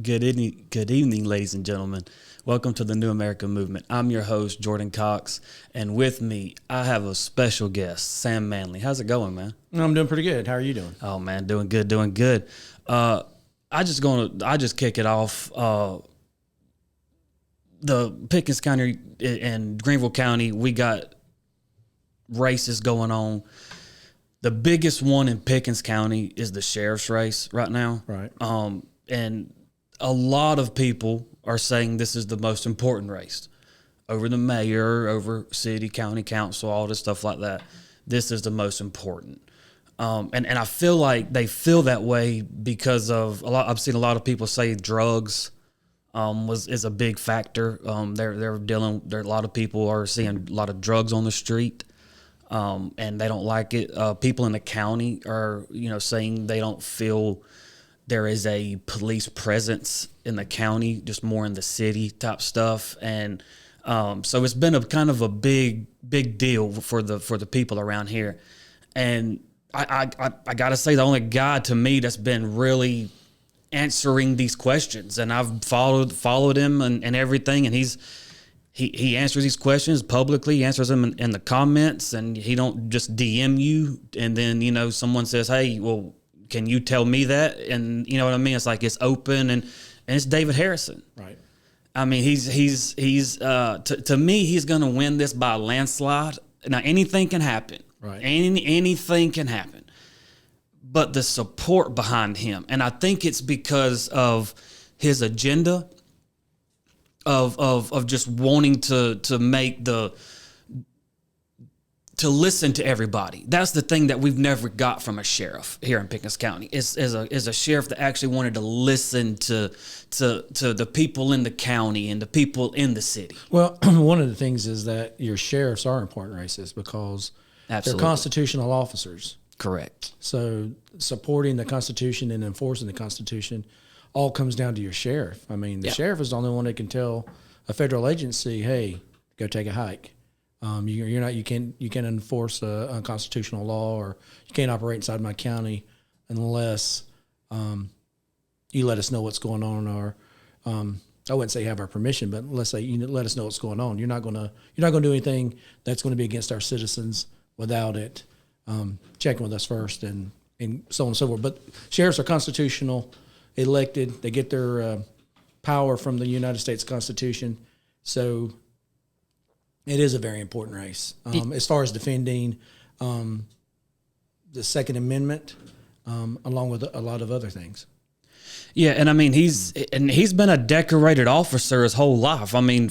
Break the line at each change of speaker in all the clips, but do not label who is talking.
Good evening, ladies and gentlemen. Welcome to the New American Movement. I'm your host, Jordan Cox, and with me, I have a special guest, Sam Manley. How's it going, man?
I'm doing pretty good. How are you doing?
Oh, man, doing good, doing good. I just kick it off. The Pickens County and Greenville County, we got races going on. The biggest one in Pickens County is the sheriff's race right now.
Right.
And a lot of people are saying this is the most important race over the mayor, over city, county council, all this stuff like that. This is the most important. And I feel like they feel that way because of I've seen a lot of people say drugs is a big factor. A lot of people are seeing a lot of drugs on the street. And they don't like it. People in the county are, saying they don't feel there is a police presence in the county, just more in the city type stuff. And so it's been a kind of a big deal for the people around here. And I got to say, the only guy to me that's been really answering these questions, and I've followed him and everything, and he answers these questions publicly. He answers them in the comments, and he don't just DM you. And then, someone says, "Hey, well, can you tell me that?" And you know what I mean? It's like it's open, and it's David Harrison.
Right.
I mean, he's to me, he's going to win this by a landslide. Now, anything can happen.
Right.
Anything can happen. But the support behind him, and I think it's because of his agenda of just wanting to make to listen to everybody. That's the thing that we've never got from a sheriff here in Pickens County. Is a sheriff that actually wanted to listen to the people in the county and the people in the city.
Well, one of the things is that your sheriffs are important races because
Absolutely.
they're constitutional officers.
Correct.
So supporting the Constitution and enforcing the Constitution all comes down to your sheriff. I mean, the sheriff is the only one that can tell a federal agency, "Hey, go take a hike." You can't enforce a unconstitutional law, or you can't operate inside my county unless you let us know what's going on, or I wouldn't say have our permission, but let's say you let us know what's going on. You're not gonna do anything that's going to be against our citizens without it checking with us first, and so on and so forth. But sheriffs are constitutional, elected. They get their power from the United States Constitution, so it is a very important race as far as defending the Second Amendment, along with a lot of other things.
Yeah, and I mean he's been a decorated officer his whole life. I mean,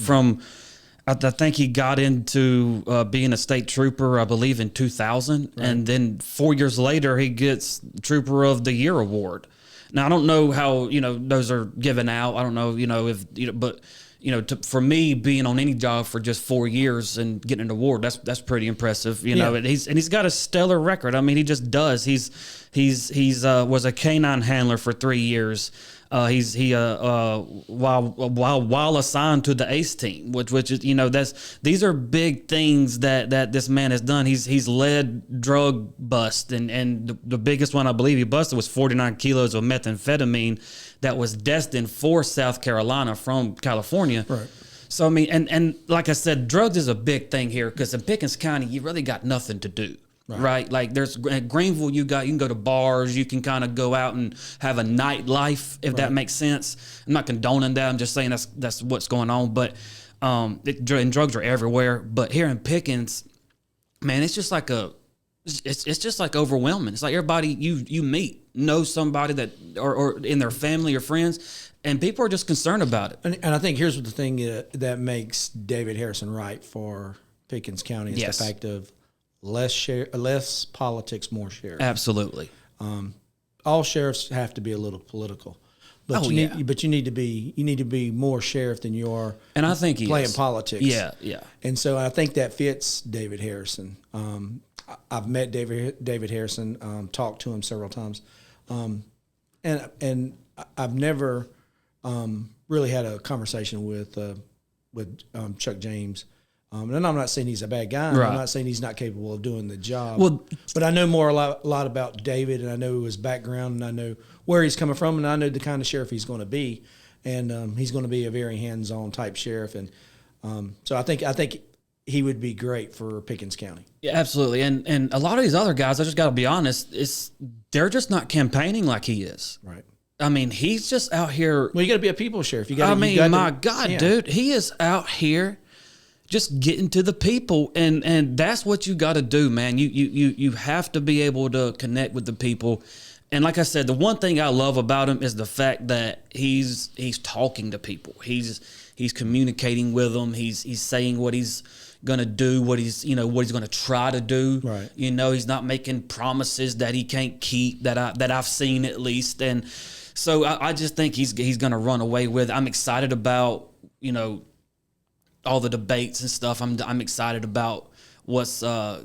I think he got into being a state trooper, I believe, in 2000, right. And then 4 years later he gets Trooper of the Year award. Now I don't know how those are given out. I don't know if but. For me, being on any job for just 4 years and getting an award, that's pretty impressive. And he's got a stellar record. I mean, he just does. He's was a canine handler for 3 years. While assigned to the ACE team, which is these are big things that this man has done. He's led drug bust, and the biggest one I believe he busted was 49 kilos of methamphetamine that was destined for South Carolina from California.
Right.
So I mean, and like I said, drugs is a big thing here because in Pickens County you really got nothing to do. Right. Like there's at Greenville, you can go to bars, you can kind of go out and have a nightlife, if that makes sense. I'm not condoning that. I'm just saying that's what's going on. But and drugs are everywhere. But here in Pickens, man, it's just like it's just like overwhelming. It's like everybody you meet knows somebody that or in their family or friends, and people are just concerned about it.
And I think here's the thing that makes David Harrison right for Pickens County is the fact of less politics, more sheriff.
Absolutely.
All sheriffs have to be a little political, but you need to be more sheriff than you are.
And I think
playing politics.
Yeah.
And so I think that fits David Harrison. I've met David Harrison, talked to him several times, and I've never really had a conversation with Chuck James. And I'm not saying he's a bad guy.
Right.
I'm not saying he's not capable of doing the job.
Well,
but I know a lot about David, and I know his background, and I know where he's coming from, and I know the kind of sheriff he's going to be. And he's going to be a very hands-on type sheriff. And so I think he would be great for Pickens County.
Yeah, absolutely. And a lot of these other guys, I just got to be honest, they're just not campaigning like he is.
Right.
I mean, he's just out here.
Well, you got to be a people sheriff. Dude,
he is out here just getting to the people, and that's what you got to do, man. You have to be able to connect with the people. And like I said, the one thing I love about him is the fact that he's talking to people. He's communicating with them. He's saying what he's gonna do, what he's gonna try to do.
Right.
He's not making promises that he can't keep, that I've seen at least. And so I just think he's gonna run away with it. I'm excited about all the debates and stuff. I'm excited about what's how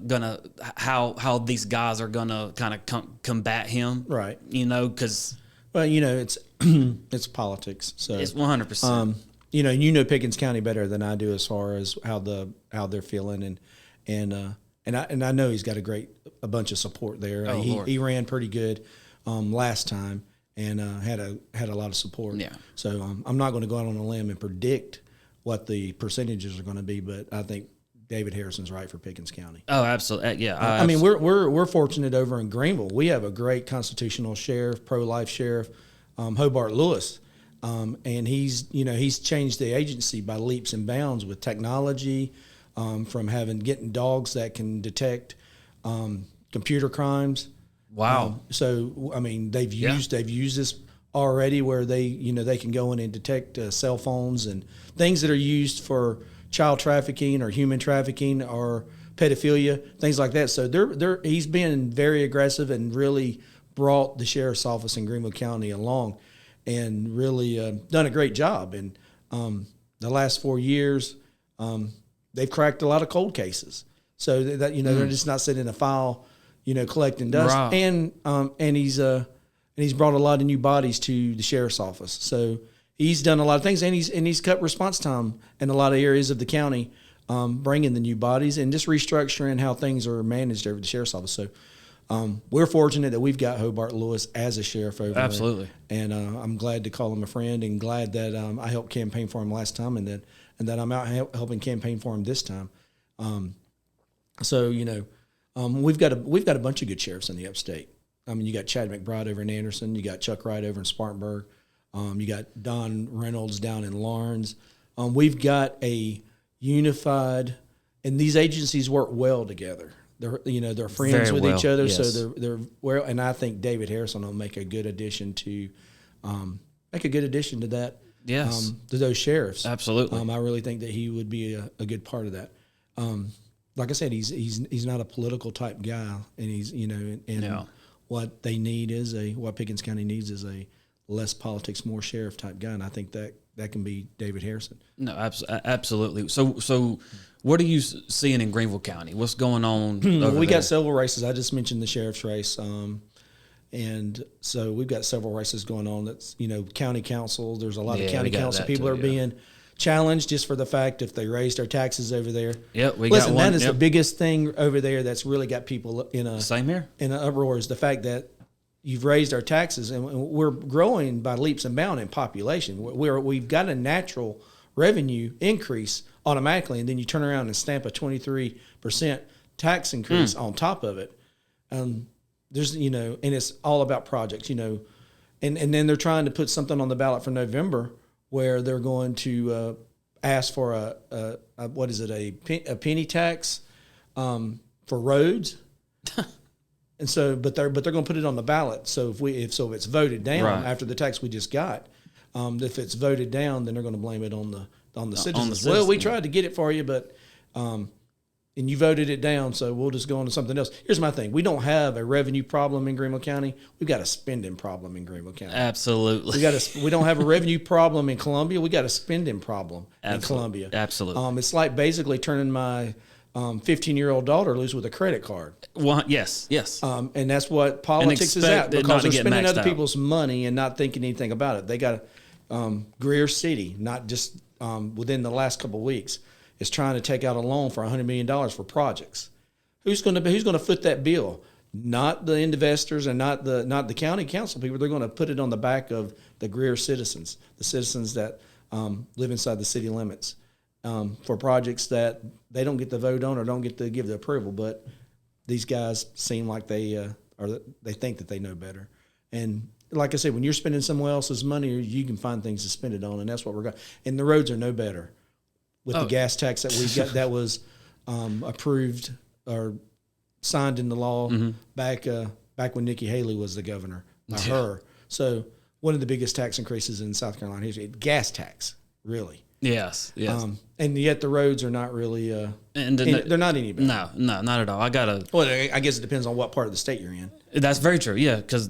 these guys are gonna kind of combat him.
Right.
Because
it's it's politics. So
it's 100%.
You know Pickens County better than I do as far as how they're feeling, and I know he's got a bunch of support there.
Oh,
he ran pretty good last time and had a lot of support.
Yeah.
So I'm not going to go out on a limb and predict what the percentages are going to be, but I think David Harrison's right for Pickens County.
Oh, absolutely. Yeah.
I mean, we're fortunate over in Greenville. We have a great constitutional sheriff, pro-life sheriff, Hobart Lewis. And he's changed the agency by leaps and bounds with technology, from getting dogs that can detect computer crimes.
Wow.
So I mean, they've used this already, where they can go in and detect cell phones and things that are used for child trafficking or human trafficking or pedophilia, things like that. So he's been very aggressive and really brought the sheriff's office in Greenville County along, and really done a great job. And the last 4 years, they've cracked a lot of cold cases. So that they're just not sitting in a file, collecting dust.
Right.
And he's brought a lot of new bodies to the sheriff's office. So he's done a lot of things, and he's cut response time in a lot of areas of the county, bringing the new bodies and just restructuring how things are managed over the sheriff's office. So we're fortunate that we've got Hobart Lewis as a sheriff over
Absolutely.
there. And I'm glad to call him a friend, and glad that I helped campaign for him last time, and that I'm out helping campaign for him this time. We've got a bunch of good sheriffs in the upstate. I mean, you got Chad McBride over in Anderson, you got Chuck Wright over in Spartanburg, you got Don Reynolds down in Lawrence. We've got a unified, and these agencies work well together. They're friends with each other, yes. So they're well. And I think David Harrison will make a good addition to that.
Yes,
to those sheriffs.
Absolutely.
I really think that he would be a good part of that. Like I said, he's not a political type guy, and he's what they need is what Pickens County needs is a less politics, more sheriff type guy, and I think that can be David Harrison.
No, absolutely. So what are you seeing in Greenville County? What's going on over
We
there?
got several races. I just mentioned the sheriff's race, and so we've got several races going on. That's county council. There's a lot of county council people are being challenged just for the fact if they raised their taxes over there.
Yep,
Listen, that is the biggest thing over there that's really got people in an uproar, is the fact that you've raised our taxes, and we're growing by leaps and bounds in population. We've got a natural revenue increase automatically, and then you turn around and stamp a 23% tax increase on top of it. There's and it's all about projects, and then they're trying to put something on the ballot for November where they're going to ask for a penny tax for roads. And so, but they're going to put it on the ballot. So if it's voted down after the tax we just got, if it's voted down, then they're going to blame it on the citizens. Well, we tried to get it for you, but and you voted it down, so we'll just go on to something else. Here's my thing: we don't have a revenue problem in Greenville County. We've got a spending problem in Greenville County.
Absolutely.
We don't have a revenue problem in Columbia. We got a spending problem in Columbia.
Absolutely.
It's like basically turning my 15-year-old daughter loose with a credit card.
Well, yes.
And that's what politics is at, because they're spending other people's money and not thinking anything about it. They got Greer City, not just within the last couple of weeks, is trying to take out a loan for $100 million for projects. Who's going to foot that bill? Not the investors and not the county council people. They're going to put it on the back of the Greer citizens, the citizens that live inside the city limits, for projects that they don't get to vote on or don't get to give the approval. But these guys seem like they think that they know better. And like I said, when you're spending someone else's money, you can find things to spend it on, and that's what we're going. And the roads are no better with the gas tax that we got that was approved or signed into law back when Nikki Haley was the governor by her. So one of the biggest tax increases in South Carolina history, gas tax, really.
Yes.
And yet the roads are not really, they're not any better.
No, not at all.
Well, I guess it depends on what part of the state you're in.
That's very true. Yeah, because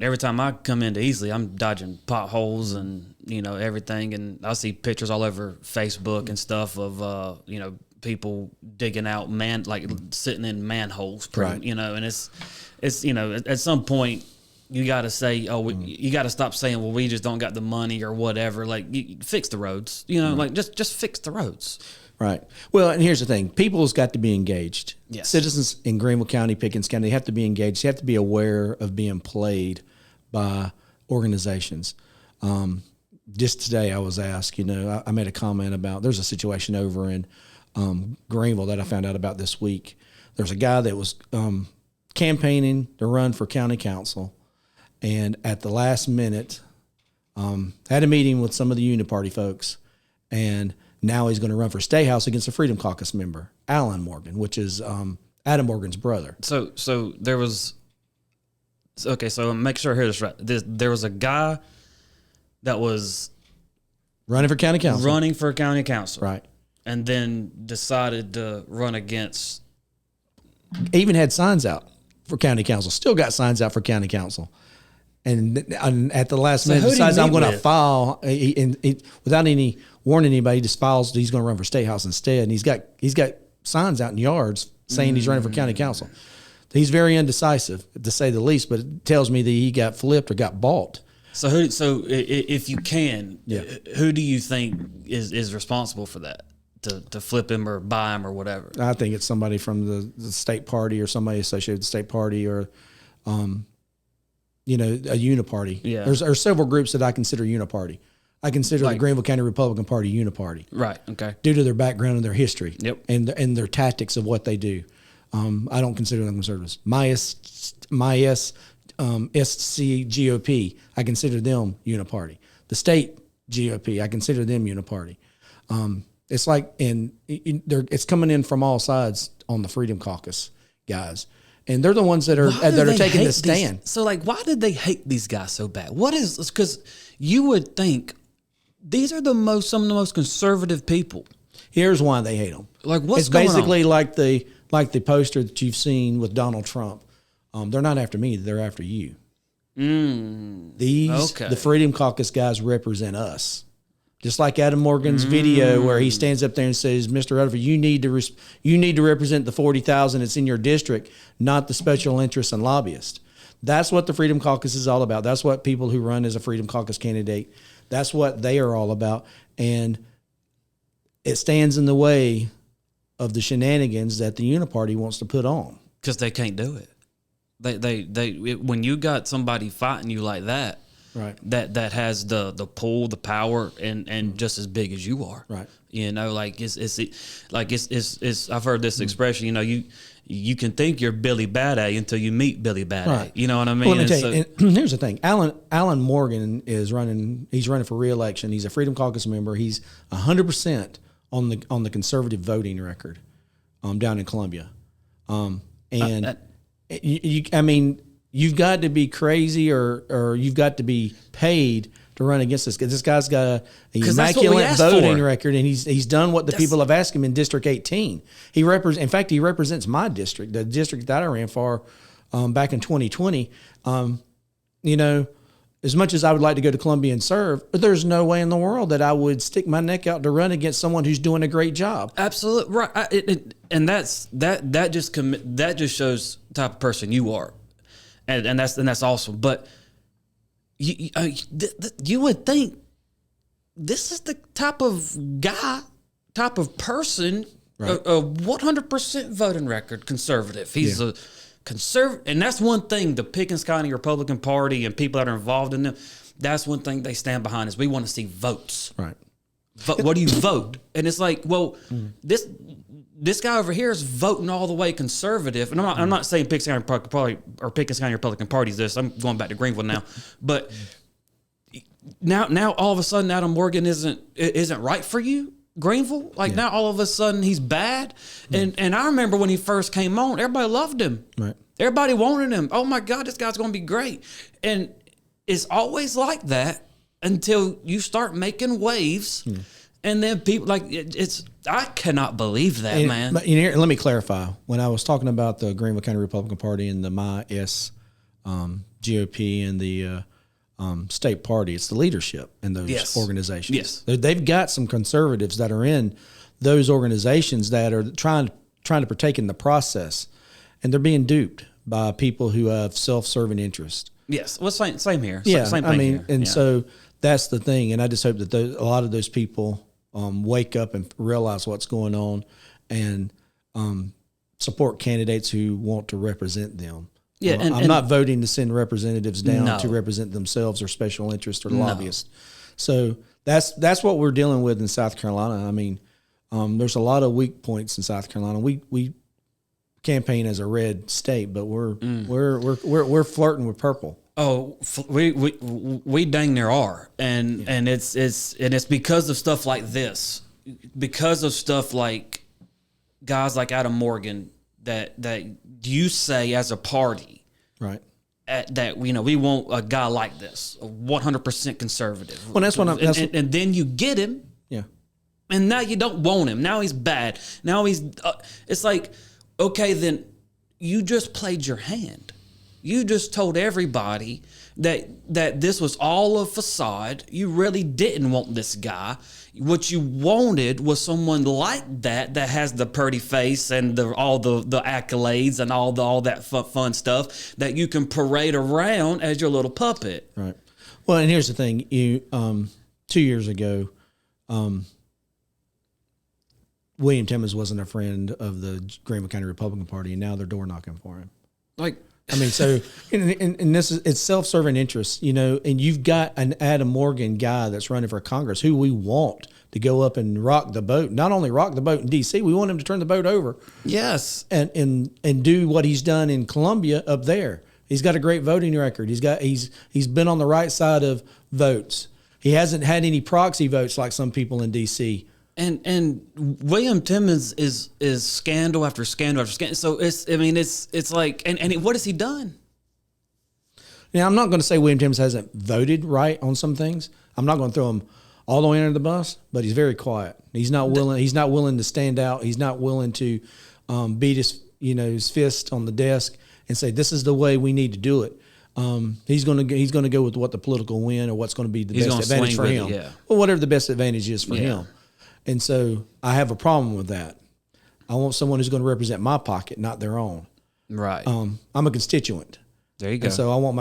every time I come into Easley, I'm dodging potholes and everything, and I see pictures all over Facebook and stuff of people digging out sitting in manholes,
right?
And it's at some point you got to say, you got to stop saying, well, we just don't got the money or whatever. Like, fix the roads, just fix the roads.
Right. Well, and here's the thing. People's got to be engaged.
Yes.
Citizens in Greenville County, Pickens County, they have to be engaged. They have to be aware of being played by organizations. Just today I was asked, I made a comment about, there's a situation over in Greenville that I found out about this week. There's a guy that was campaigning to run for county council, and at the last minute had a meeting with some of the Uniparty folks, and now he's going to run for State House against a Freedom Caucus member, Alan Morgan, which is Adam Morgan's brother.
So there was, okay, so make sure I hear this right. There was a guy that was
running for county council.
Right. And then decided to run against.
Even had signs out for county council. Still got signs out for county council. And at the last minute decides I'm going to file, without any warning anybody, he just files, he's going to run for State House instead. And he's got signs out in yards saying he's running for county council. He's very indecisive, to say the least, but it tells me that he got flipped or got bought.
So if you can, who do you think is responsible for that? To flip him or buy him or whatever?
I think it's somebody from the state party or somebody associated with the state party or, a uniparty.
Yeah.
There's several groups that I consider uniparty. I consider the Greenville County Republican Party uniparty.
Right. Okay.
Due to their background and their history.
Yep.
And their tactics of what they do. I don't consider them conservatives. My SC GOP, I consider them uniparty. The state GOP, I consider them uniparty. It's like, it's coming in from all sides on the Freedom Caucus guys, and they're the ones that are taking the stand.
So, why did they hate these guys so bad? What is? Because you would think these are some of the most conservative people.
Here's why they hate them.
What's going on?
It's basically like the poster that you've seen with Donald Trump. They're not after me; they're after you. The Freedom Caucus guys represent us. Just like Adam Morgan's video where he stands up there and says, Mr. Rutherford, you need to represent the 40,000 that's in your district, not the special interests and lobbyists. That's what the Freedom Caucus is all about. That's what people who run as a Freedom Caucus candidate, that's what they are all about. And it stands in the way of the shenanigans that the Uniparty wants to put on.
Because they can't do it. When you got somebody fighting you like that,
right,
that has the pull, the power, and just as big as you are.
Right.
It's I've heard this expression. You can think you're Billy Bad A until you meet Billy Bad A. Right. You know what I mean?
Well, let me tell you. And here's the thing. Alan Morgan is running. He's running for re-election. He's a Freedom Caucus member. He's 100% on the conservative voting record, down in Columbia, You've got to be crazy or you've got to be paid to run against this. This guy's got an immaculate voting record, and he's done what the people have asked him in District 18. He represents my district, the district that I ran for back in 2020. As much as I would like to go to Columbia and serve, there's no way in the world that I would stick my neck out to run against someone who's doing a great job.
Absolutely right, and that just shows the type of person you are. And that's awesome, but you would think this is the type of guy type of person,
Right.
a 100% voting record conservative. He's a conservative, and that's one thing the Pickens County Republican Party and people that are involved in them, that's one thing they stand behind is we want to see votes.
Right.
What do you vote? And it's like, well, this guy over here is voting all the way conservative. And I'm not saying Pickens County Republican Party or Pickens County Republican Party is this. I'm going back to Greenville now. But now all of a sudden Adam Morgan isn't right for you, Greenville. Like now all of a sudden he's bad. And I remember when he first came on, everybody loved him.
Right.
Everybody wanted him. Oh my God, this guy's going to be great. And it's always like that until you start making waves. And then people I cannot believe that, man.
But let me clarify. When I was talking about the Greenville County Republican Party and the GOP and the state party, it's the leadership in those organizations.
Yes.
They've got some conservatives that are in those organizations that are trying to partake in the process, and they're being duped by people who have self-serving interest.
Yes. Well, same here.
Yeah.
Same thing here.
And so that's the thing. And I just hope that a lot of those people wake up and realize what's going on and support candidates who want to represent them.
Yeah,
I'm not voting to send representatives down to represent themselves or special interests or lobbyists. So that's what we're dealing with in South Carolina. I mean, there's a lot of weak points in South Carolina. We campaign as a red state, but we're flirting with purple.
Oh, we dang near are, and it's because of stuff like this, because of stuff like guys like Adam Morgan that you say as a party,
right?
That we want a guy like this, a 100% conservative.
Well, that's what I'm.
And then you get him, and now you don't want him. Now he's bad. Now he's. It's like, okay, then you just played your hand. You just told everybody that this was all a facade. You really didn't want this guy. What you wanted was someone like that has the pretty face and all the accolades and all that fun stuff that you can parade around as your little puppet.
Right. Well, and here's the thing. 2 years ago, William Timmons wasn't a friend of the Greenville County Republican Party, and now they're door knocking for him. I mean, so and it's self-serving interest, and you've got an Adam Morgan guy that's running for Congress who we want to go up and rock the boat. Not only rock the boat in D.C., we want him to turn the boat over.
Yes,
and do what he's done in Columbia up there. He's got a great voting record. He's been on the right side of votes. He hasn't had any proxy votes like some people in D.C.
And William Timmons is scandal after scandal after scandal. So it's like and what has he done?
Now, I'm not going to say William Timmons hasn't voted right on some things. I'm not going to throw him all the way under the bus, but he's very quiet. He's not willing. He's not willing to stand out. He's not willing to beat his fist on the desk and say this is the way we need to do it. He's going to go with what the political win or what's going to be the best advantage for him. Well, whatever the best advantage is for him. And so I have a problem with that. I want someone who's going to represent my pocket, not their own.
Right.
I'm a constituent.
There you go.
And so I want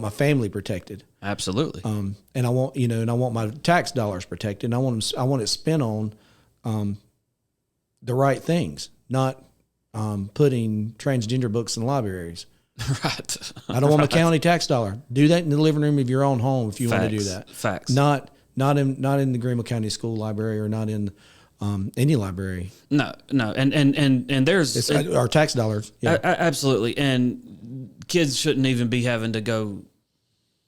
my family protected.
Absolutely.
And I want my tax dollars protected. And I want it spent on the right things, not putting transgender books in libraries.
Right.
I don't want my county tax dollar. Do that in the living room of your own home if you want to do that.
Facts.
Not in the Greenville County School Library or not in any library.
No, and there's
our tax dollars. Yeah.
Absolutely, and kids shouldn't even be having to go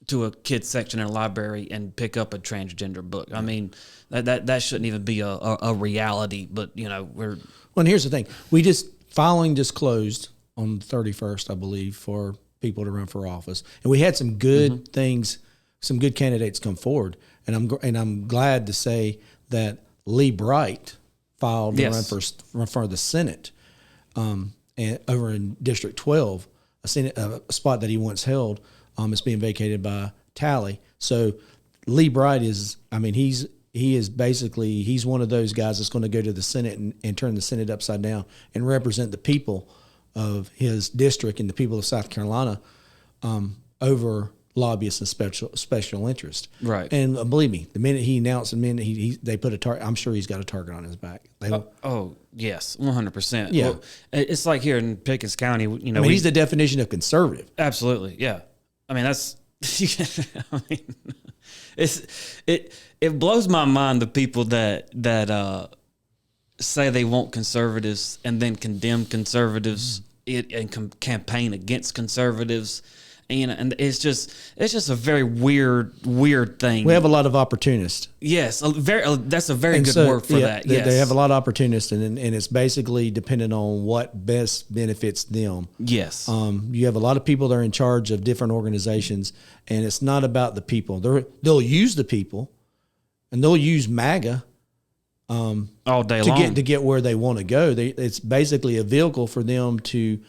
to a kids section in a library and pick up a transgender book. I mean, that shouldn't even be a reality. But we're
well. And here's the thing: filing just closed on the 31st, I believe, for people to run for office, and we had some good things, some good candidates come forward. And I'm glad to say that Lee Bright filed to run for the Senate, and over in District 12, a spot that he once held, is being vacated by Talley. So Lee Bright he's one of those guys that's going to go to the Senate and turn the Senate upside down and represent the people of his district and the people of South Carolina over lobbyists and special interest.
Right.
And believe me, the minute he announced, the minute they put a target, I'm sure he's got a target on his back.
Yes, 100%.
Yeah.
Well, it's like here in Pickens County,
he's the definition of conservative.
Absolutely, yeah. I mean, that's. I mean, it blows my mind the people that say they want conservatives and then condemn conservatives and campaign against conservatives. And it's just a very weird thing.
We have a lot of opportunists.
Yes, that's a very good word for that. Yes.
They have a lot of opportunists, and it's basically dependent on what best benefits them.
Yes.
You have a lot of people that are in charge of different organizations, and it's not about the people. They'll use the people, and they'll use MAGA
all day long
to get where they want to go. It's basically a vehicle for them to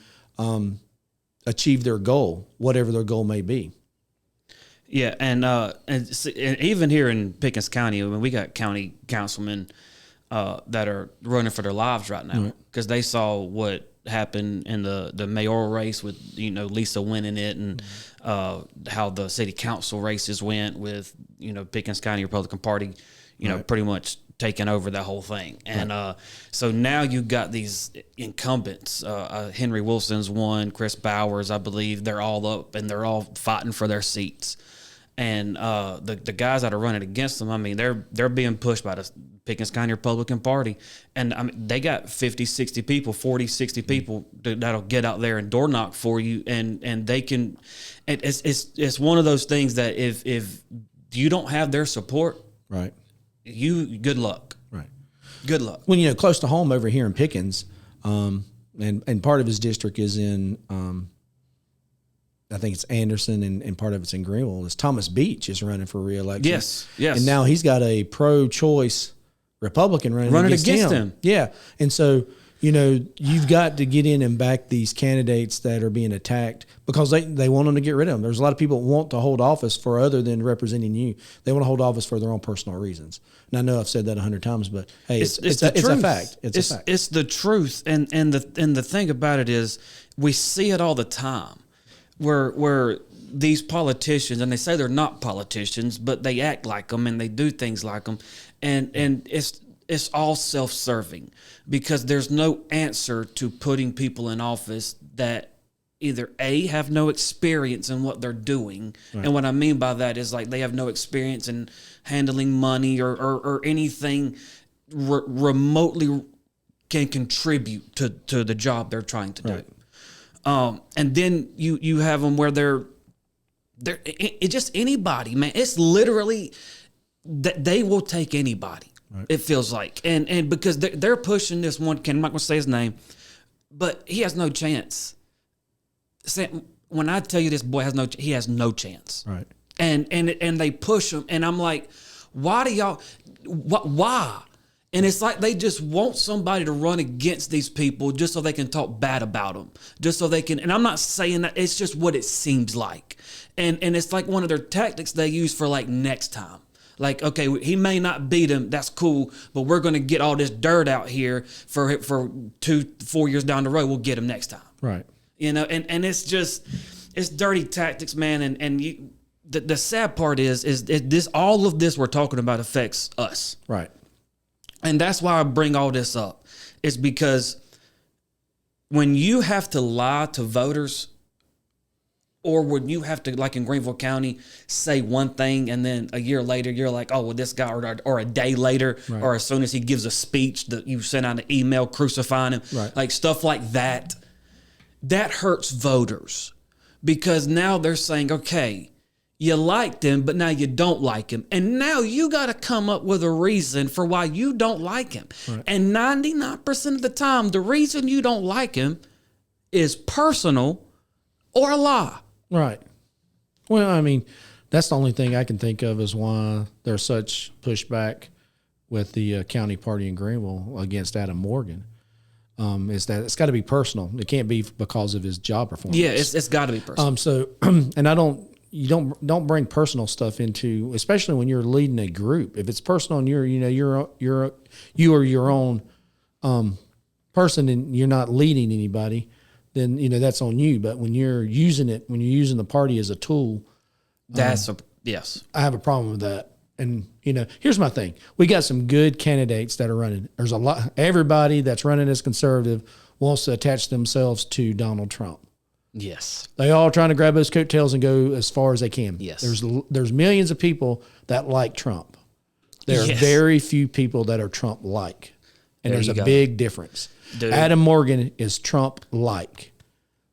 achieve their goal, whatever their goal may be.
Yeah, and even here in Pickens County, I mean, we got county councilmen that are running for their lives right now because they saw what happened in the mayoral race with Lisa winning it, and how the city council races went with Pickens County Republican Party, pretty much taking over that whole thing. And so now you got these incumbents. Henry Wilson's one, Chris Bowers, I believe. They're all up and they're all fighting for their seats. And the guys that are running against them, I mean, they're being pushed by the Pickens County Republican Party. And I mean, they got 50, 60 people, 40, 60 people that'll get out there and door knock for you. And they can, it's one of those things that if you don't have their support,
right,
good luck.
Right.
Good luck.
When close to home over here in Pickens, and part of his district is in I think it's Anderson, and part of it's in Greenville. Is Thomas Beach is running for re-election.
Yes.
And now he's got a pro-choice Republican running against him. Yeah. And so, you've got to get in and back these candidates that are being attacked because they want them to get rid of them. There's a lot of people that want to hold office for other than representing you. They want to hold office for their own personal reasons. And I know I've said that 100 times, but hey, it's a fact. It's a fact.
It's the truth. And the thing about it is we see it all the time where these politicians, and they say they're not politicians, but they act like them and they do things like them. And it's all self-serving because there's no answer to putting people in office that either A, have no experience in what they're doing. Right. And what I mean by that is like they have no experience in handling money or anything remotely can contribute to the job they're trying to do.
Right.
And then you have them where they're just anybody, man. It's literally that they will take anybody. Right. It feels like, and because they're pushing this one kid, I'm not going to say his name, but he has no chance. When I tell you this boy he has no chance.
Right.
And they push him, and I'm like, why do y'all? Why? And it's like they just want somebody to run against these people just so they can talk bad about them, just so they can. And I'm not saying that, it's just what it seems like, and it's like one of their tactics they use for like next time. Like, okay, he may not beat him. That's cool, but we're going to get all this dirt out here for 2-4 years down the road. We'll get him next time.
Right.
And it's just, it's dirty tactics, man. And the sad part is this, all of this we're talking about affects us.
Right.
And that's why I bring all this up. It's because when you have to lie to voters, or when you have to, like in Greenville County, say one thing and then a year later you're like, oh, well, this guy, or a day later, right, or as soon as he gives a speech that you send out an email crucifying him,
right,
like stuff like that, that hurts voters because now they're saying, okay, you liked him, but now you don't like him. And now you got to come up with a reason for why you don't like him. Right. And 99% of the time, the reason you don't like him is personal or a lie.
Right. Well, I mean, that's the only thing I can think of is why there's such pushback with the county party in Greenville against Adam Morgan. Is that it's got to be personal. It can't be because of his job performance.
Yeah, it's got to be personal.
So, and you don't bring personal stuff into, especially when you're leading a group. If it's personal and you're your own person and you're not leading anybody, then that's on you. But when you're using the party as a tool
Yes.
I have a problem with that. And, here's my thing. We got some good candidates that are running. There's a lot. Everybody that's running as conservative wants to attach themselves to Donald Trump.
Yes.
They all trying to grab those coattails and go as far as they can.
Yes.
There's millions of people that like Trump. There are
Yes.
very few people that are Trump-like. And there's a big difference.
Dude.
Adam Morgan is Trump-like.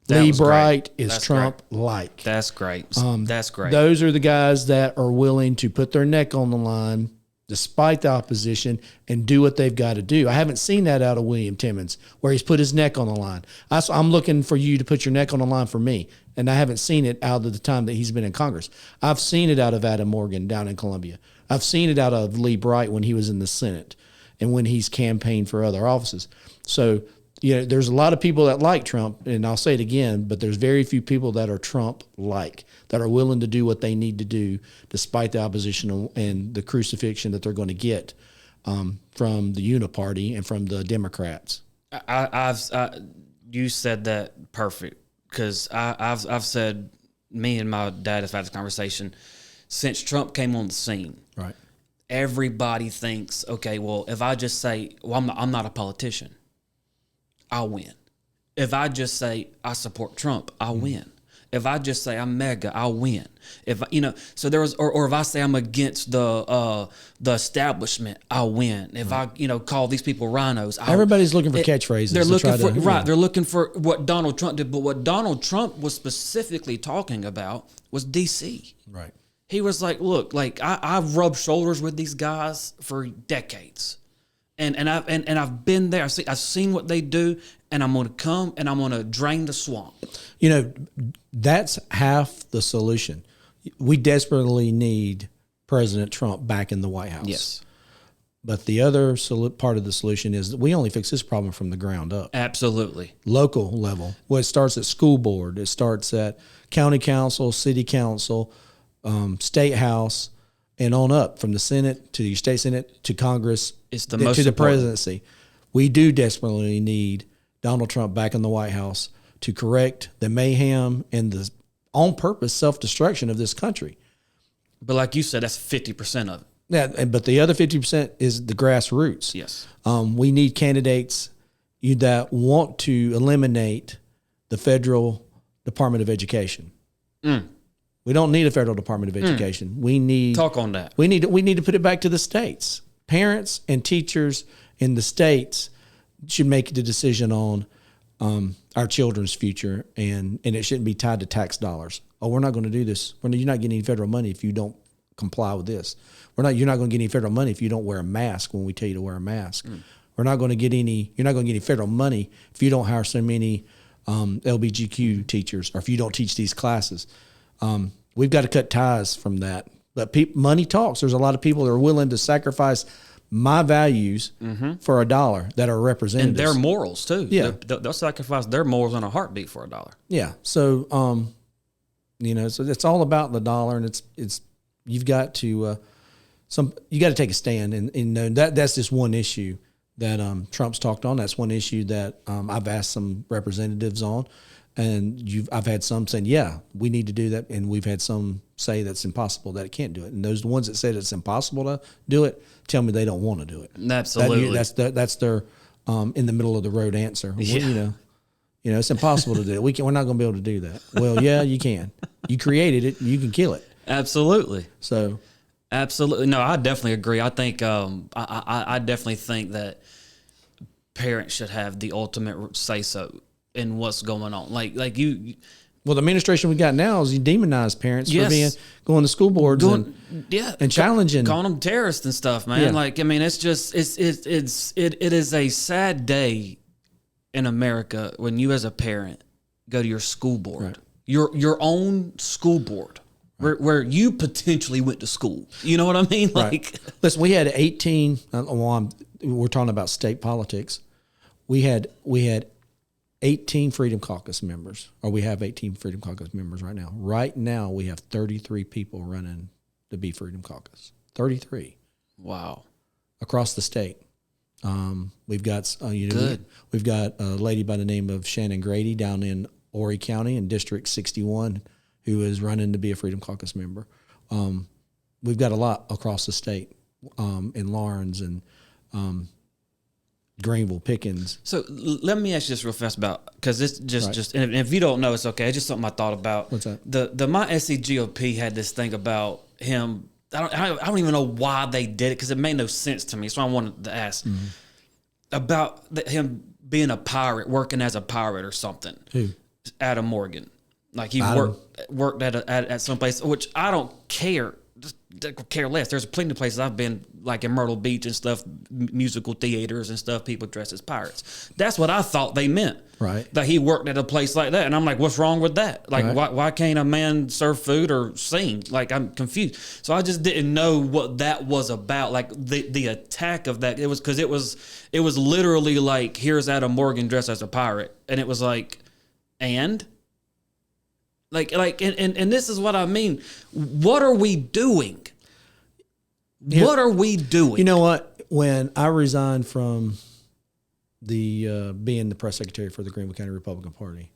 That
Lee
was great.
Bright is
That's
Trump-like.
That's great. That's great.
Those are the guys that are willing to put their neck on the line despite the opposition and do what they've got to do. I haven't seen that out of William Timmons where he's put his neck on the line. I'm looking for you to put your neck on the line for me, and I haven't seen it out of the time that he's been in Congress. I've seen it out of Adam Morgan down in Columbia. I've seen it out of Lee Bright when he was in the Senate and when he's campaigned for other offices. So, there's a lot of people that like Trump, and I'll say it again, but there's very few people that are Trump-like, that are willing to do what they need to do despite the opposition and the crucifixion that they're going to get from the Uniparty and from the Democrats.
You said that perfect, because I've said, me and my dad have had this conversation since Trump came on the scene.
Right.
Everybody thinks, okay, well, if I just say, well, I'm not a politician, I'll win. If I just say I support Trump, I'll win. If I just say I'm MAGA, I'll win. If so there was, or if I say I'm against the establishment, I'll win. If I call these people rhinos,
everybody's looking for catchphrases.
They're looking for right. They're looking for what Donald Trump did, but what Donald Trump was specifically talking about was DC.
Right.
He was like, look, like I've rubbed shoulders with these guys for decades. And I've been there. I've seen what they do, and I'm going to come and I'm going to drain the swamp.
That's half the solution. We desperately need President Trump back in the White House.
Yes.
But the other part of the solution is that we only fix this problem from the ground up.
Absolutely.
Local level. Well, it starts at school board. It starts at county council, city council, state house, and on up from the Senate to the state Senate to Congress
it's the most
to the
important.
presidency. We do desperately need Donald Trump back in the White House to correct the mayhem and the on purpose self-destruction of this country.
But like you said, that's 50% of it.
Yeah, but the other 50% is the grassroots.
Yes.
We need candidates that want to eliminate the federal Department of Education. We don't need a federal Department of Education. We need
talk on that.
We need to put it back to the states. Parents and teachers in the states should make the decision on our children's future, and it shouldn't be tied to tax dollars. Oh, we're not going to do this. You're not getting any federal money if you don't comply with this. You're not going to get any federal money if you don't wear a mask when we tell you to wear a mask. You're not going to get any federal money if you don't hire so many LGBTQ teachers, or if you don't teach these classes. We've got to cut ties from that. But money talks. There's a lot of people that are willing to sacrifice my values for $1 that are representatives.
And their morals too.
Yeah.
They'll sacrifice their morals in a heartbeat for $1.
Yeah. So, so it's all about the dollar, and it's you've got to you got to take a stand, and that's just one issue that Trump's talked on. That's one issue that I've asked some representatives on, and I've had some saying, yeah, we need to do that, and we've had some say that's impossible, that it can't do it. And those ones that said it's impossible to do it tell me they don't want to do it.
Absolutely.
That's their in the middle of the road answer.
Yeah.
Well, it's impossible to do it. We're not going to be able to do that. Well, yeah, you can. You created it. You can kill it.
Absolutely.
So,
absolutely. No, I definitely agree. I think I definitely think that parents should have the ultimate say so in what's going on. Like you.
Well, the administration we got now is you demonize parents for going to school boards and challenging,
calling them terrorists and stuff, man.
Yeah.
Like, I mean, it's just it is a sad day in America when you as a parent go to your school board,
right.
your own school board, right. where you potentially went to school. You know what I mean? Like,
right. Listen, we had 18. We're talking about state politics. We had 18 Freedom Caucus members, or we have 18 Freedom Caucus members right now. Right now, we have 33 people running to be Freedom Caucus. 33.
Wow.
Across the state. We've got
good.
We've got a lady by the name of Shannon Grady down in Horry County in District 61, who is running to be a Freedom Caucus member. We've got a lot across the state, in Lawrence and Greenville, Pickens.
So let me ask you this real fast about, because it's just and if you don't know, it's okay. It's just something I thought about.
What's that?
The my SCGOP had this thing about him. I don't even know why they did it, because it made no sense to me. So I wanted to ask about him being a pirate, working as a pirate or something.
Who?
Adam Morgan. Like he worked at some place, which I don't care. Just care less. There's plenty of places I've been, like in Myrtle Beach and stuff, musical theaters and stuff, people dressed as pirates. That's what I thought they meant.
Right.
That he worked at a place like that. And I'm like, what's wrong with that? Like, why can't a man serve food or sing? Like, I'm confused. So I just didn't know what that was about. Like the attack of that. It was because it was literally like, here's Adam Morgan dressed as a pirate. And it was like, and this is what I mean. What are we doing? What are we doing?
You know what? When I resigned from the being the press secretary for the Greenville County Republican Party,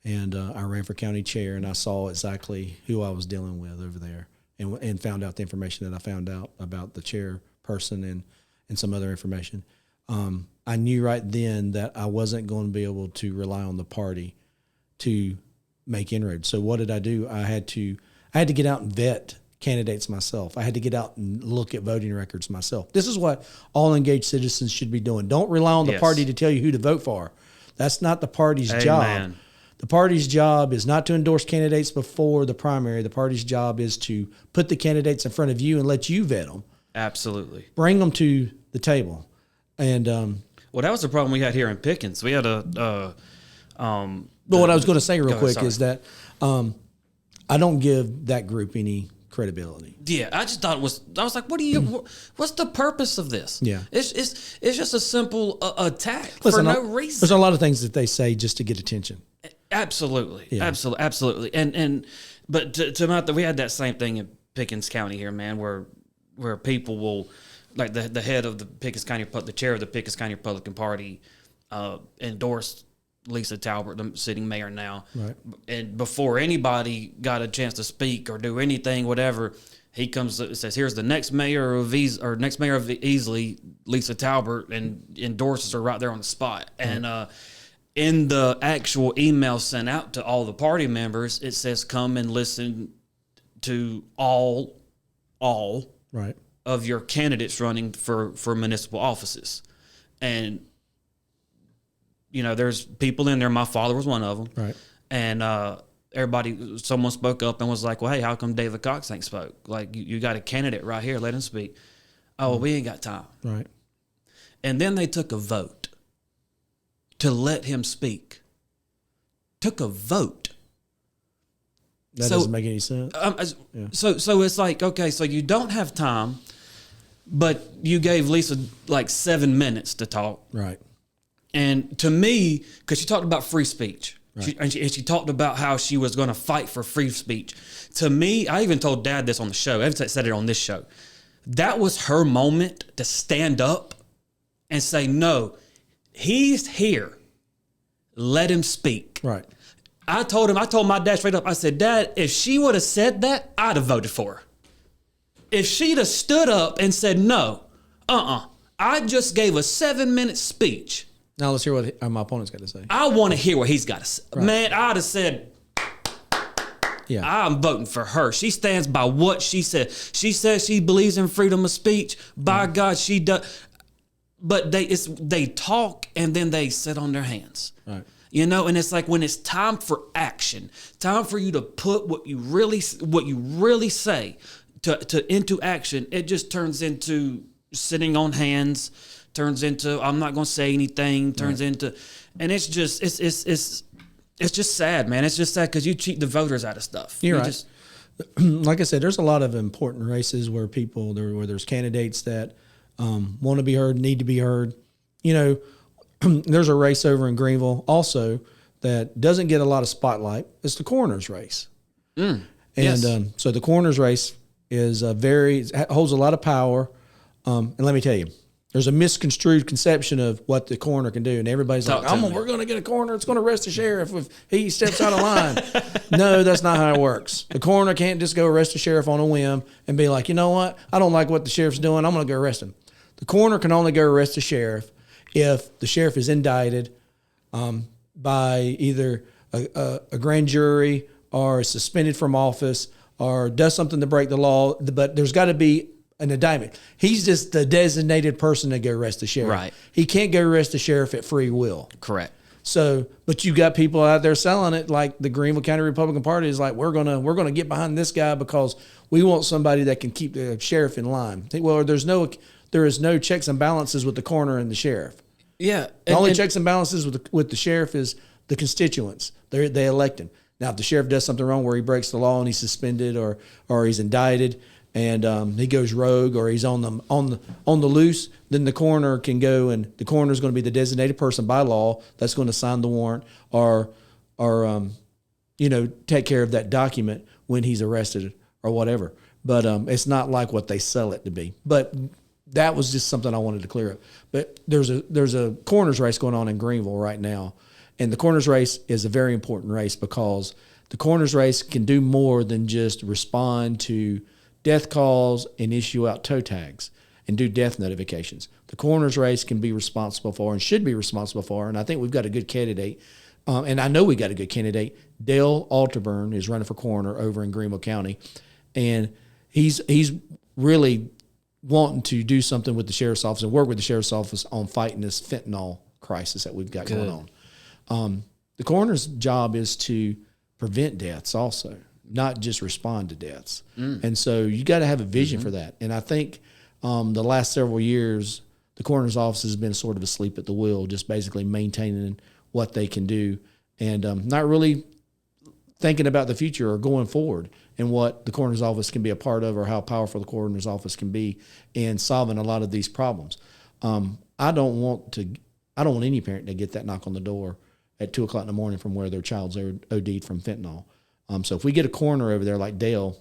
and I ran for county chair, and I saw exactly who I was dealing with over there, and found out the information that I found out about the chairperson and some other information. I knew right then that I wasn't going to be able to rely on the party to make inroads. So what did I do? I had to get out and vet candidates myself. I had to get out and look at voting records myself. This is what all engaged citizens should be doing. Don't rely on the party to tell you who to vote for. That's not the party's job. The party's job is not to endorse candidates before the primary. The party's job is to put the candidates in front of you and let you vet them.
Absolutely.
Bring them to the table. And
well, that was the problem we had here in Pickens. We had
but what I was going to say real quick is that I don't give that group any credibility.
Yeah, I just thought I was like, what's the purpose of this?
Yeah.
It's just a simple attack for no reason.
There's a lot of things that they say just to get attention.
Absolutely.
Yeah.
Absolutely. But we had that same thing in Pickens County here, man, where people will, like the head of the Pickens County, the chair of the Pickens County Republican Party endorsed Lisa Talbert, the sitting mayor now.
Right.
And before anybody got a chance to speak or do anything, whatever, he comes and says, here's the next mayor of Easley, Lisa Talbert, and endorses her right there on the spot. Right. And in the actual email sent out to all the party members, it says, come and listen to all
right.
of your candidates running for municipal offices. And you know, there's people in there. My father was one of them.
Right.
And someone spoke up and was like, well, hey, how come David Cox ain't spoke? Like, you got a candidate right here. Let him speak. Oh, well, we ain't got time.
Right.
And then they took a vote to let him speak. Took a vote.
That doesn't make any sense.
Yeah. So it's like, okay, so you don't have time, but you gave Lisa like 7 minutes to talk.
Right.
And to me, because she talked about free speech,
right.
she talked about how she was going to fight for free speech. To me, I even told Dad this on the show. I haven't said it on this show. That was her moment to stand up and say, no, he's here. Let him speak.
Right.
I told my dad straight up, I said, Dad, if she would have said that, I'd have voted for her. If she'd have stood up and said, no, I just gave a 7-minute speech.
Now let's hear what my opponent's got to say.
I want to hear what he's got to say. Right. Man, I'd have said,
yeah,
I'm voting for her. She stands by what she said. She says she believes in freedom of speech. By God, she does. But they talk and then they sit on their hands.
Right.
You know, and it's like when it's time for action, time for you to put what you really say into action, it just turns into sitting on hands. Turns into I'm not going to say anything. Turns into, and it's just sad, man. It's just sad because you cheat the voters out of stuff.
You're right. Like I said, there's a lot of important races where there's candidates that want to be heard, need to be heard. You know, there's a race over in Greenville also that doesn't get a lot of spotlight. It's the coroner's race, and so the coroner's race is holds a lot of power. And let me tell you. there's a misconstrued conception of what the coroner can do, and everybody's
Talk
like,
to me.
we're going to get a coroner. It's going to arrest the sheriff if he steps out of line. No, that's not how it works. The coroner can't just go arrest the sheriff on a whim and be like, you know what? I don't like what the sheriff's doing. I'm going to go arrest him. The coroner can only go arrest the sheriff if the sheriff is indicted by either a grand jury or is suspended from office or does something to break the law. But there's got to be an indictment. He's just the designated person to go arrest the sheriff.
Right.
He can't go arrest the sheriff at free will.
Correct.
So, but you got people out there selling it, like the Greenville County Republican Party is like, we're gonna get behind this guy because we want somebody that can keep the sheriff in line. Well, there is no checks and balances with the coroner and the sheriff.
Yeah.
The only checks and balances with the sheriff is the constituents. They elect him. Now, if the sheriff does something wrong where he breaks the law and he's suspended or he's indicted and he goes rogue or he's on the loose, then the coroner can go, and the coroner is going to be the designated person by law that's going to sign the warrant or take care of that document when he's arrested or whatever. But it's not like what they sell it to be. But that was just something I wanted to clear up. But there's a coroner's race going on in Greenville right now, and the coroner's race is a very important race because the coroner's race can do more than just respond to death calls and issue out toe tags and do death notifications. The coroner's race can be responsible for and should be responsible for, and I think we've got a good candidate, and I know we got a good candidate. Dale Alterburn is running for coroner over in Greenville County, and he's really wanting to do something with the sheriff's office and work with the sheriff's office on fighting this fentanyl crisis that we've got going on. The coroner's job is to prevent deaths also, not just respond to deaths. And so you got to have a vision for that. And I think the last several years, the coroner's office has been sort of asleep at the wheel, just basically maintaining what they can do and not really thinking about the future or going forward and what the coroner's office can be a part of or how powerful the coroner's office can be in solving a lot of these problems. I don't want any parent to get that knock on the door at 2 o'clock in the morning from where their child's OD'd from fentanyl. So if we get a coroner over there like Dale,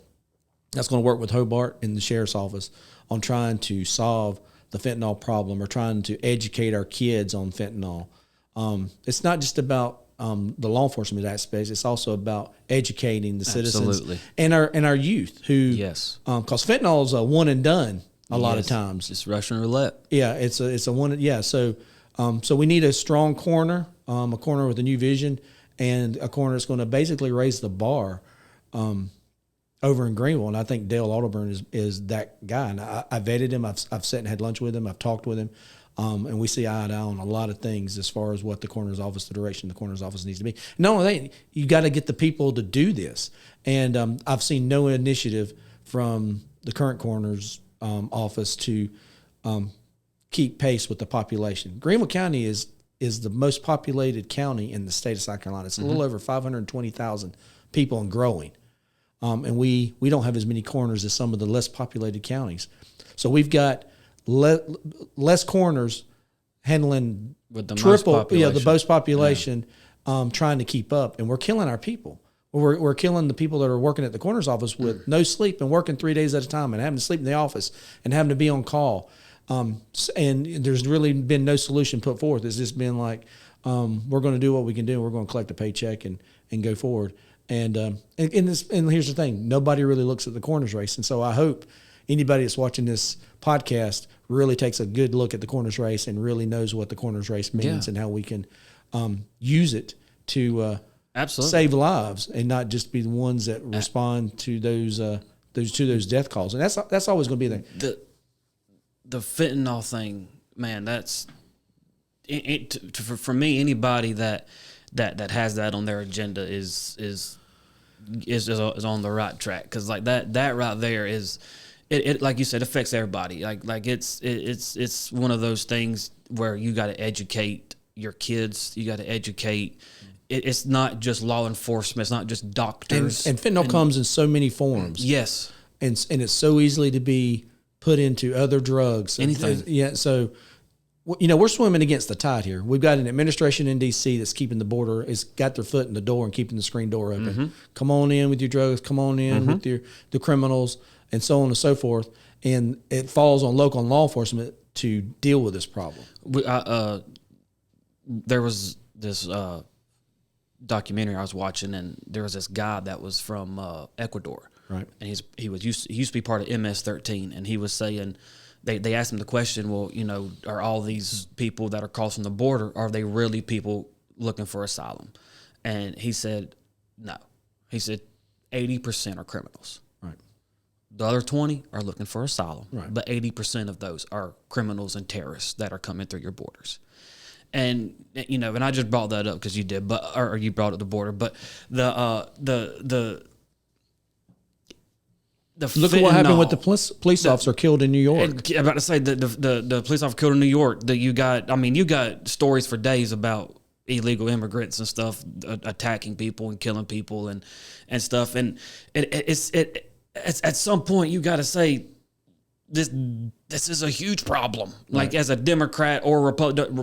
that's going to work with Hobart and the sheriff's office on trying to solve the fentanyl problem or trying to educate our kids on fentanyl. It's not just about the law enforcement aspects. It's also about educating the citizens and our youth who, because fentanyl is a one and done a lot of times.
It's Russian roulette.
Yeah, it's a one. Yeah, so we need a strong coroner, a coroner with a new vision, and a coroner that's going to basically raise the bar over in Greenville. And I think Dale Alderburn is that guy. And I vetted him. I've sat and had lunch with him. I've talked with him. And we see eye to eye on a lot of things as far as what the coroner's office, the direction the coroner's office needs to be. Not only that, you got to get the people to do this. And I've seen no initiative from the current coroner's office to keep pace with the population. Greenville County is the most populated county in the state of South Carolina. It's a little over 520,000 people and growing. And we don't have as many coroners as some of the less populated counties. So we've got less coroners handling
with the
the most population, trying to keep up. And we're killing our people. We're killing the people that are working at the coroner's office with no sleep and working 3 days at a time and having to sleep in the office and having to be on call. And there's really been no solution put forth. It's just been like, we're going to do what we can do. We're going to collect a paycheck and go forward. And here's the thing. Nobody really looks at the coroner's race. And so I hope anybody that's watching this podcast really takes a good look at the coroner's race and really knows what the coroner's race means and how we can use it to save lives and not just be the ones that respond to those death calls. And that's always going to be there.
The fentanyl thing, man, that's for me. Anybody that has that on their agenda is on the right track, because like that right there is it like you said, affects everybody. Like it's one of those things where you got to educate your kids. You got to educate. It's not just law enforcement. It's not just doctors. And
fentanyl comes in so many forms.
Yes,
and it's so easily to be put into other drugs.
Anything.
Yeah. So, we're swimming against the tide here. We've got an administration in D.C. that's keeping the border, has got their foot in the door and keeping the screen door open. Mm-hmm. Come on in with your drugs. Come on in with the criminals and so on and so forth. And it falls on local and law enforcement to deal with this problem?
There was this documentary I was watching, and there was this guy that was from Ecuador,
Right.
And he used to be part of MS-13, and he was saying they asked him the question, well, are all these people that are crossing the border, are they really people looking for asylum? And he said no. He said 80% are criminals.
Right.
The other 20 are looking for asylum,
Right.
but 80% of those are criminals and terrorists that are coming through your borders. And and I just brought that up because you did, or you brought up the border. But the
Look at what happened with the police officer killed in New York.
I'm about to say the police officer killed in New York. That you got stories for days about illegal immigrants and stuff attacking people and killing people and stuff. And it's at some point you got to say this is a huge problem. Like,
Right.
as a Democrat or Republican,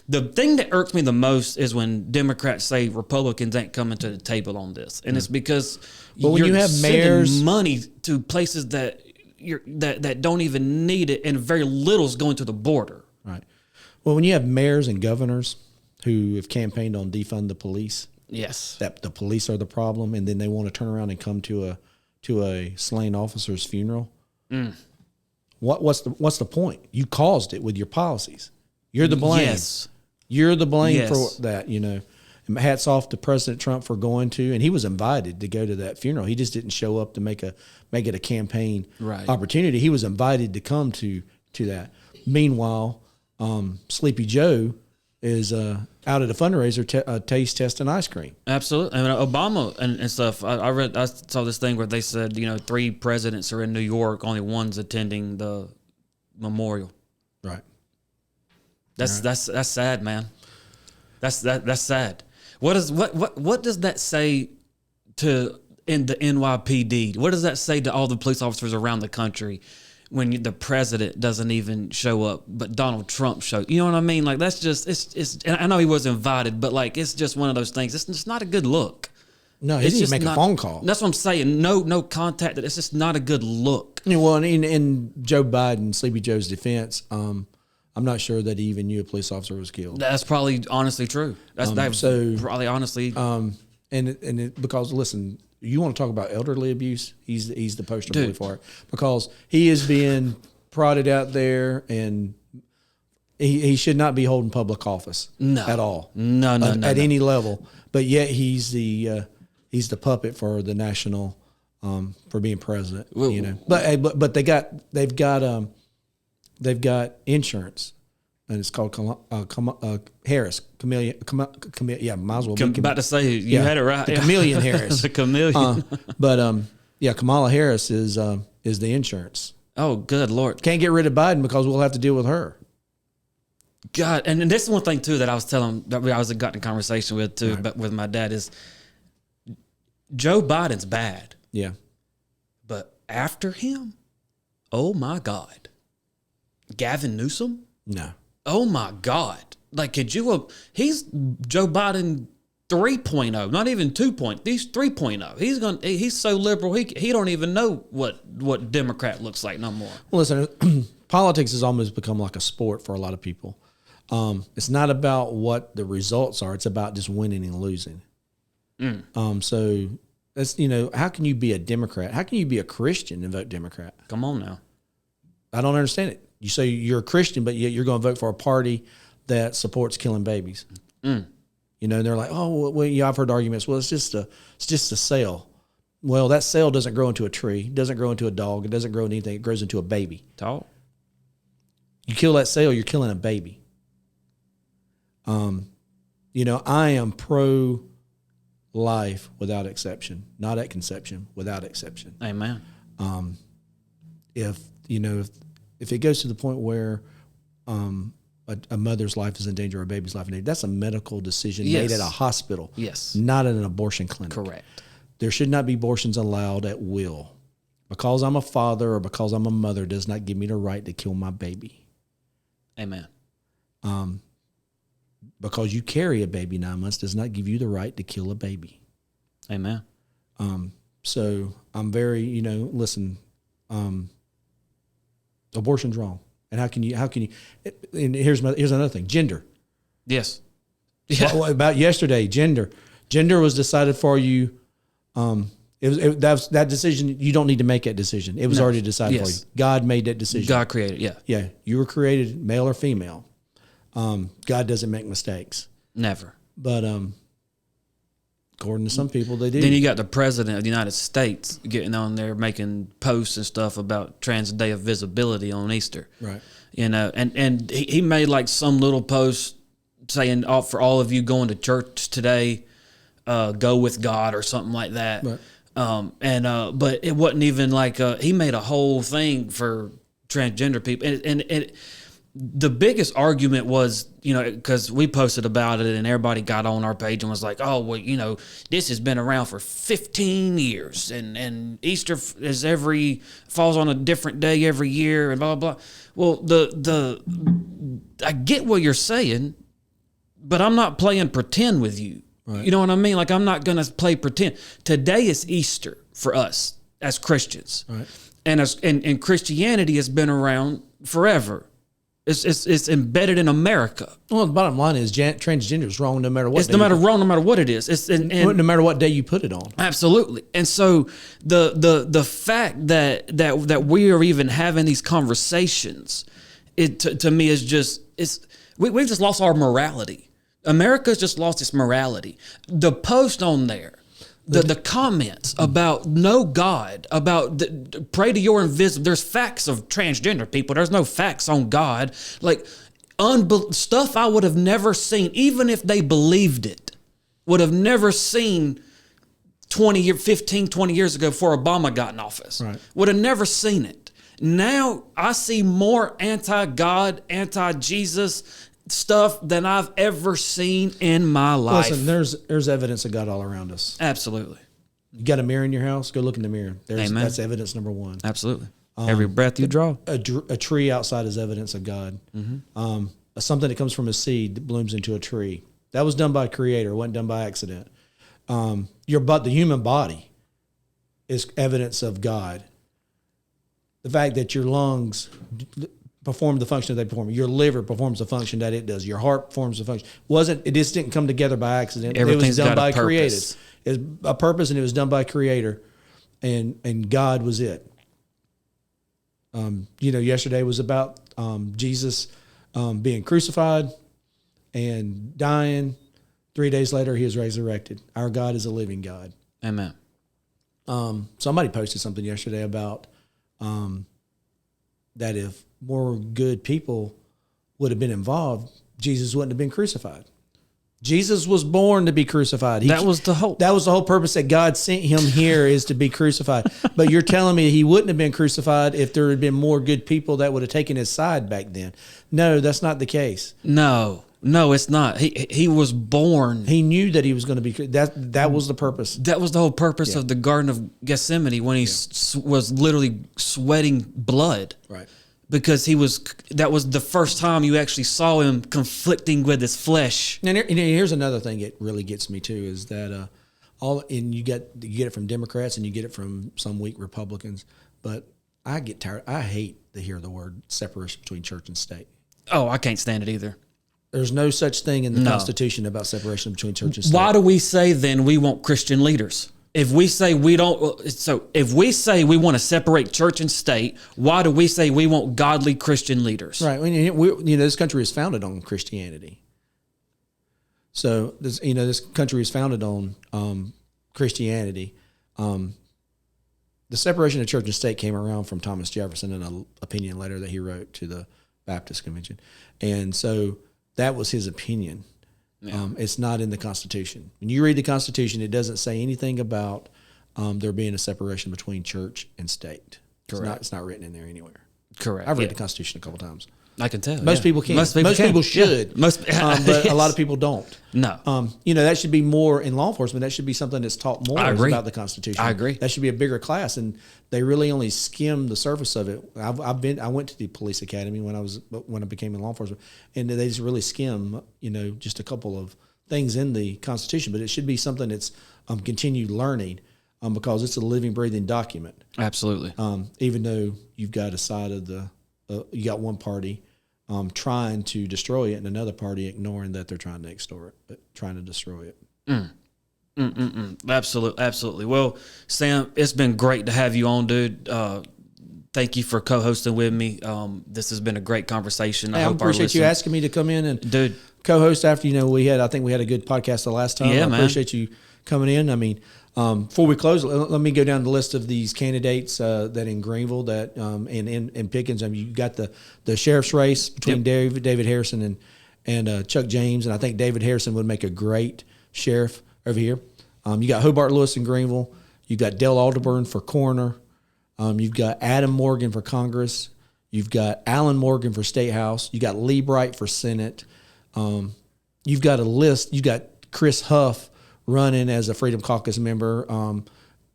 the thing that irks me the most is when Democrats say Republicans ain't coming to the table on this, and it's because
But when you have
sending
mayors-
money to places that that don't even need it, and very little is going to the border.
Right. Well, when you have mayors and governors who have campaigned on defund the police,
Yes,
that the police are the problem, and then they want to turn around and come to a slain officer's funeral. What's the point? You caused it with your policies. You're the blame.
Yes.
You're the blame
Yes.
for that. And hats off to President Trump for going to, and he was invited to go to that funeral. He just didn't show up to make it a campaign
Right.
opportunity. He was invited to come to that. Meanwhile, Sleepy Joe is out at a fundraiser taste testing ice cream.
Absolutely. I mean, Obama and stuff. I saw this thing where they said 3 presidents are in New York, only one's attending the memorial.
Right.
That's sad, man. That's sad. What does that say in the NYPD? What does that say to all the police officers around the country when the president doesn't even show up, but Donald Trump shows? You know what I mean? Like, that's just it's. And I know he was invited, but like, it's just one of those things. It's not a good look.
No, he
It's
didn't
just
even make a phone call.
That's what I'm saying. No contact. It's just not a good look.
Well, in Joe Biden, Sleepy Joe's defense, I'm not sure that he even knew a police officer was killed.
That's probably honestly true. That's probably honestly.
Because listen, you want to talk about elderly abuse? He's the poster boy for it, because he is being prodded out there, and he should not be holding public office at all.
No,
at any level. But yet he's the puppet for the national for being president. But they've got insurance. And it's called Harris. Chameleon. Yeah, might as well be.
About to say you had it right.
The Chameleon Harris.
The chameleon.
Kamala Harris is the insurance.
Oh, good Lord.
Can't get rid of Biden because we'll have to deal with her.
God, and this is one thing too that I was telling, that I was got in conversation with too,
Right.
but with my dad, is Joe Biden's bad,
Yeah.
but after him, oh my God, Gavin Newsom.
No.
Oh my God! Like, he's Joe Biden 3.0, not even 2.0. He's 3.0. He's so liberal. He don't even know what Democrat looks like no more.
Well, listen, politics has almost become like a sport for a lot of people. It's not about what the results are. It's about just winning and losing. So that's, how can you be a Democrat? How can you be a Christian and vote Democrat?
Come on now.
I don't understand it. You say you're a Christian, but yet you're going to vote for a party that supports killing babies. And they're like, oh, well, yeah, I've heard arguments. Well, it's just a cell. Well, that cell doesn't grow into a tree. It doesn't grow into a dog. It doesn't grow into anything. It grows into a baby.
Talk.
You kill that cell, you're killing a baby. I am pro-life without exception, not at conception, without exception.
Amen.
If it goes to the point where a mother's life is in danger or a baby's life is in danger, that's a medical decision made at a hospital,
Yes.
not at an abortion clinic.
Correct.
There should not be abortions allowed at will. Because I'm a father or because I'm a mother does not give me the right to kill my baby.
Amen.
Because you carry a baby 9 months does not give you the right to kill a baby.
Amen.
So I'm very, listen, abortion's wrong. And how can you? And here's another thing: gender.
Yes. Yeah.
What about yesterday? Gender was decided for you. That decision. You don't need to make that decision. It was already decided for you. God made that decision.
God created. Yeah.
Yeah. You were created male or female. God doesn't make mistakes.
Never.
But according to some people, they do.
Then you got the president of the United States getting on there making posts and stuff about Trans Day of Visibility on Easter.
Right.
You know, and he made like some little post saying, for all of you going to church today, go with God or something like that.
Right.
But it wasn't even like he made a whole thing for transgender people, and the biggest argument was, you know, because we posted about it and everybody got on our page and was like, oh, well, you know, this has been around for 15 years and Easter falls on a different day every year and blah, blah, blah. Well, I get what you're saying, but I'm not playing pretend with you. Right. You know what I mean? Like, I'm not going to play pretend. Today is Easter for us as Christians. Right. And Christianity has been around forever. It's embedded in America. Well,
the bottom line is transgender is wrong no matter what.
It's no matter what it is.
No matter what day you put it on.
Absolutely. And so the fact that we are even having these conversations, to me is just we've just lost our morality. America's just lost its morality. The post on there. The comments about no God, about pray to your invisible. There's facts of transgender people. There's no facts on God. Like stuff I would have never seen, even if they believed it, would have never seen 20 years ago before Obama got in office. Right. Would have never seen it. Now I see more anti-God, anti-Jesus stuff than I've ever seen in my life.
Listen, there's evidence of God all around us.
Absolutely.
You got a mirror in your house? Go look in the mirror.
Amen.
That's evidence number one.
Absolutely. Every breath you draw.
A tree outside is evidence of God. Mm-hmm. Something that comes from a seed that blooms into a tree. That was done by a creator. It wasn't done by accident. The human body is evidence of God. The fact that your lungs perform the function that they perform. Your liver performs the function that it does. Your heart performs the function. It just didn't come together by accident.
Everything's
it was done by
got a
creator.
purpose.
It's a purpose, and it was done by creator, and God was it. Yesterday was about Jesus being crucified and dying. 3 days later, he is resurrected. Our God is a living God.
Amen.
Somebody posted something yesterday about that if more good people would have been involved, Jesus wouldn't have been crucified. Jesus was born to be crucified.
That was the hope.
That was the whole purpose that God sent him here is to be crucified. But you're telling me he wouldn't have been crucified if there had been more good people that would have taken his side back then. No, that's not the case.
No, it's not. He was born.
He knew that he was going to be. That was the purpose.
That was the whole purpose of the Garden of Gethsemane when he was literally sweating blood.
Right.
Because that was the first time you actually saw him conflicting with his flesh.
And here's another thing that really gets me too is that you get it from Democrats and you get it from some weak Republicans, but I get tired. I hate to hear the word separation between church and state.
Oh, I can't stand it either.
There's no such thing in the Constitution about separation between church and state.
Why do we say then we want Christian leaders? If we say we want to separate church and state, why do we say we want godly Christian leaders?
Right. This country is founded on Christianity. So this country is founded on Christianity. The separation of church and state came around from Thomas Jefferson in an opinion letter that he wrote to the Baptist Convention, and so that was his opinion. Yeah. It's not in the Constitution. When you read the Constitution, it doesn't say anything about there being a separation between church and state.
Correct.
It's not written in there anywhere.
Correct.
I've read the Constitution a couple times.
I can tell.
Most people can. Most people should.
Yeah.
But a lot of people don't.
No.
That should be more in law enforcement. That should be something that's taught more about the Constitution.
I agree.
That should be a bigger class, and they really only skim the surface of it. I went to the police academy when I became in law enforcement, and they just really skim, just a couple of things in the Constitution. But it should be something that's continued learning, because it's a living, breathing document.
Absolutely.
Even though you've got a side of the you got one party trying to destroy it, and another party ignoring that they're trying to destroy it.
Absolutely. Well, Sam, it's been great to have you on, dude. Thank you for co-hosting with me. This has been a great conversation.
I appreciate you asking me to come in and co-host after, I think we had a good podcast the last time.
Yeah,
I appreciate you coming in. I mean, before we close, let me go down the list of these candidates that in Greenville that in Pickens. I mean, you got the sheriff's race between David Harrison and Chuck James, and I think David Harrison would make a great sheriff over here. You got Hobart Lewis in Greenville. You got Dale Alderburn for coroner. You've got Adam Morgan for Congress. You've got Alan Morgan for State House. You got Lee Bright for Senate. You've got a list. You got Chris Huff running as a Freedom Caucus member,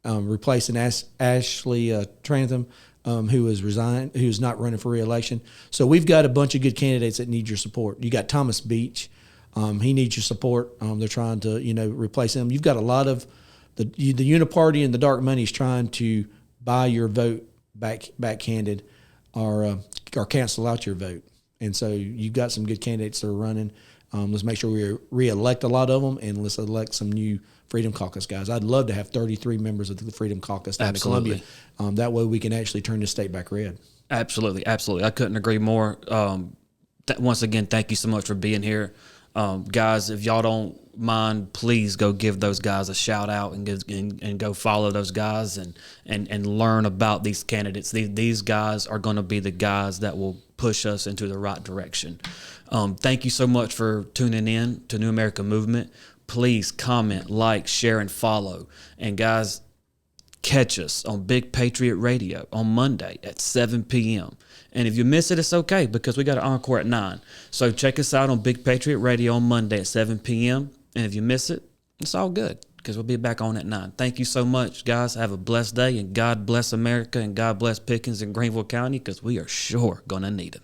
replacing Ashley Trantham, who is not running for re-election. So we've got a bunch of good candidates that need your support. You got Thomas Beach. He needs your support. They're trying to, replace him. You've got a lot of the Uniparty and the dark money is trying to buy your vote backhanded or cancel out your vote. And so you've got some good candidates that are running. Let's make sure we re-elect a lot of them, and let's elect some new Freedom Caucus guys. I'd love to have 33 members of the Freedom Caucus down in Columbia. That way we can actually turn the state back red. Absolutely.
I couldn't agree more. Once again, thank you so much for being here. Guys, if y'all don't mind, please go give those guys a shout out and go follow those guys and learn about these candidates. These guys are going to be the guys that will push us into the right direction. Thank you so much for tuning in to New America Movement. Please comment, like, share, and follow. And guys, catch us on Big Patriot Radio on Monday at 7 p.m. And if you miss it, it's okay because we got an encore at 9. So check us out on Big Patriot Radio on Monday at 7 p.m. And if you miss it, it's all good because we'll be back on at 9. Thank you so much, guys. Have a blessed day, and God bless America, and God bless Pickens and Greenville County because we are sure going to need it.